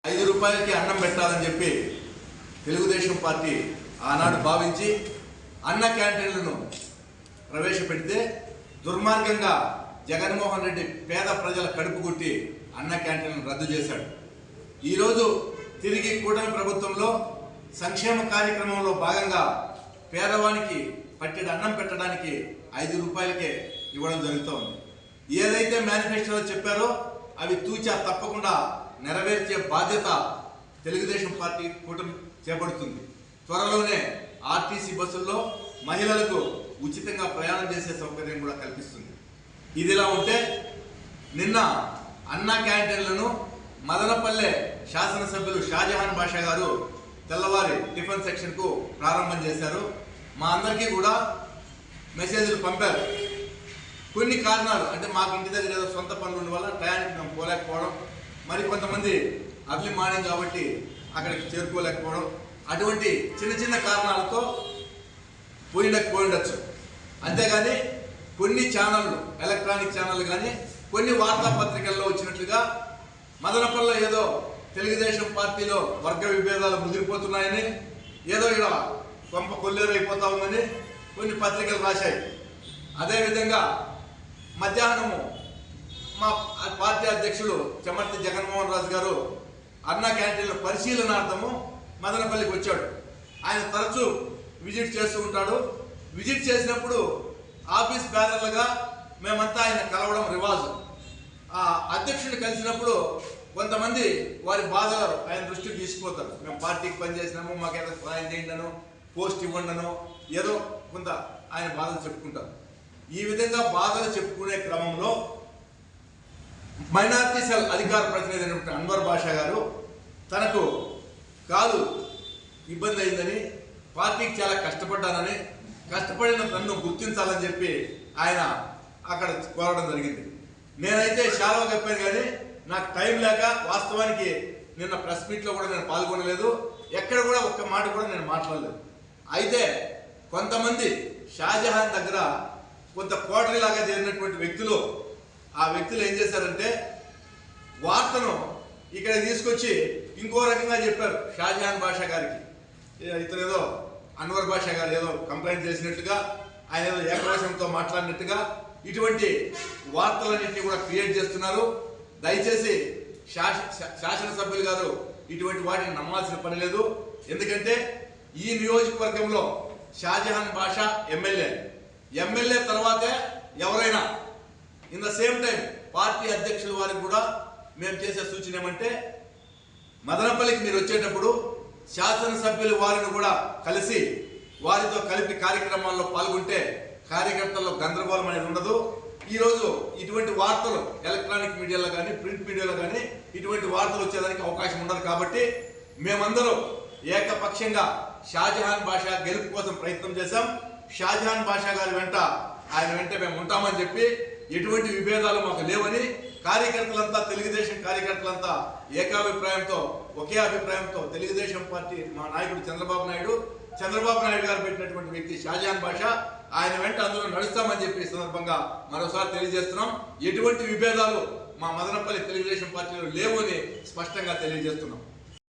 రూపాయలకి అన్నం పెట్టాలని చెప్పి తెలుగుదేశం పార్టీ ఆనాడు భావించి అన్న క్యాంటీన్లను ప్రవేశపెడితే దుర్మార్గంగా జగన్మోహన్ రెడ్డి పేద ప్రజల కడుపు కొట్టి అన్న క్యాంటీన్లను రద్దు చేశాడు. ఈరోజు తిరిగి కూటమి ప్రభుత్వంలో సంక్షేమ కార్యక్రమంలో భాగంగా పేదవానికి పట్టెడు అన్నం పెట్టడానికి 5 రూపాయలకే ఇవ్వడం జరుగుతోంది. ఏదైతే మేనిఫెస్టోలో చెప్పారో అవి తూచా తప్పకుండా నెరవేర్చే బాధ్యత తెలుగుదేశం పార్టీ కూటమి చేపడుతుంది. త్వరలోనే ఆర్టీసీ బస్సుల్లో మహిళలకు ఉచితంగా ప్రయాణం చేసే సౌకర్యం కూడా కల్పిస్తుంది. ఇదిలా ఉంటే నిన్న అన్నా క్యాంటీన్లను మదనపల్లె శాసనసభ్యులు షాజహాన్ బాషా గారు తెల్లవారి టిఫిన్ సెక్షన్కు ప్రారంభం చేశారు. మా అందరికీ కూడా మెసేజ్లు పంపారు. కొన్ని కారణాలు అంటే మాకు ఇంటి దగ్గర ఏదో సొంత పనులు ఉన్న వల్ల టయానికి మేము పోలేకపోవడం, మరి కొంతమంది అర్లీ మార్నింగ్ కాబట్టి అక్కడికి చేరుకోలేకపోవడం, అటువంటి చిన్న చిన్న కారణాలతో పోయిండొచ్చు. అంతేగాని కొన్ని ఛానళ్ళు, ఎలక్ట్రానిక్ ఛానళ్ళు కానీ కొన్ని వార్తాపత్రికల్లో వచ్చినట్లుగా మదనపల్లిలో ఏదో తెలుగుదేశం పార్టీలో వర్గ విభేదాలు ముదిరిపోతున్నాయని, ఏదో ఇలా కొంప కొల్లేరైపోతా ఉందని కొన్ని పత్రికలు రాశాయి. అదేవిధంగా మధ్యాహ్నము మా పార్టీ అధ్యక్షుడు చెమర్తి జగన్మోహన్ రాజు గారు అన్నా క్యాంటీన్ల పరిశీలనార్థము మదనపల్లికి వచ్చాడు. ఆయన తరచూ విజిట్ చేస్తూ ఉంటాడు. విజిట్ చేసినప్పుడు ఆఫీస్ బ్యానర్లుగా మేమంతా ఆయన కలవడం రివాజు. ఆ అధ్యక్షుడిని కలిసినప్పుడు కొంతమంది వారి బాధలు ఆయన దృష్టికి తీసుకుపోతారు. మేము పార్టీకి పనిచేసినాము, మాకేదో సహాయం చేయండినో, పోస్ట్ ఇవ్వండినో, ఏదో కొంత ఆయన బాధలు చెప్పుకుంటారు. ఈ విధంగా బాధలు చెప్పుకునే క్రమంలో మైనార్టీ సెల్ అధికార ప్రతినిధి అయినటువంటి అన్వర్ బాషా గారు తనకు కాదు ఇబ్బంది అయిందని, పార్టీకి చాలా కష్టపడ్డానని, కష్టపడిన తనను గుర్తించాలని చెప్పి ఆయన అక్కడ కోరడం జరిగింది. నేనైతే షాలో చెప్పాను కానీ నాకు టైం లేక వాస్తవానికి నిన్న ప్రెస్ మీట్లో కూడా నేను పాల్గొనలేదు. ఎక్కడ కూడా ఒక్క మాట కూడా నేను మాట్లాడలేదు. అయితే కొంతమంది షాజహాన్ దగ్గర కొంత కోటరీలాగా చేరినటువంటి వ్యక్తులు, ఆ వ్యక్తులు ఏం చేశారంటే వార్తను ఇక్కడ తీసుకొచ్చి ఇంకో రకంగా చెప్పారు. షాజహాన్ బాషా గారికి ఇతను ఏదో అన్వర్ బాషా గారు ఏదో కంప్లైంట్ చేసినట్టుగా, ఆయన ఏదో ఏకవచనంతో మాట్లాడినట్టుగా ఇటువంటి వార్తలన్నింటినీ కూడా క్రియేట్ చేస్తున్నారు. దయచేసి శాసనసభ్యులు గారు ఇటువంటి వాటిని నమ్మాల్సిన పని లేదు. ఎందుకంటే ఈ నియోజకవర్గంలో షాజహాన్ బాషా ఎమ్మెల్యే తర్వాతే ఎవరైనా. In the same time party అధ్యక్షుల వారికి కూడా మేము చేసే సూచన ఏమంటే మదనపల్లికి మీరు వచ్చేటప్పుడు శాసనసభ్యులు వారిని కూడా కలిసి వారితో కలిపి కార్యక్రమాల్లో పాల్గొంటే కార్యకర్తల్లో గందరగోళం అనేది ఉండదు. ఈరోజు ఇటువంటి వార్తలు ఎలక్ట్రానిక్ మీడియాలో కానీ ప్రింట్ మీడియాలో కానీ ఇటువంటి వార్తలు వచ్చేదానికి అవకాశం ఉండదు. కాబట్టి మేమందరం ఏకపక్షంగా షాజహాన్ బాషా గెలుపు కోసం ప్రయత్నం చేశాం. షాజహాన్ బాషా గారి వెంట ఆయన వెంట మేము ఉంటామని చెప్పి, ఎటువంటి విభేదాలు మాకు లేవని, కార్యకర్తలంతా తెలుగుదేశం కార్యకర్తలంతా ఏకాభిప్రాయంతో ఒకే అభిప్రాయంతో తెలుగుదేశం పార్టీ మా నాయకుడు చంద్రబాబు నాయుడు గారు పెట్టినటువంటి వ్యక్తి షాజహాన్ బాషా, ఆయన వెంట అందరూ నడుస్తామని చెప్పి సందర్భంగా మరోసారి తెలియజేస్తున్నాం. ఎటువంటి విభేదాలు మా మదనపల్లి తెలుగుదేశం పార్టీలో లేవు అని స్పష్టంగా తెలియజేస్తున్నాం.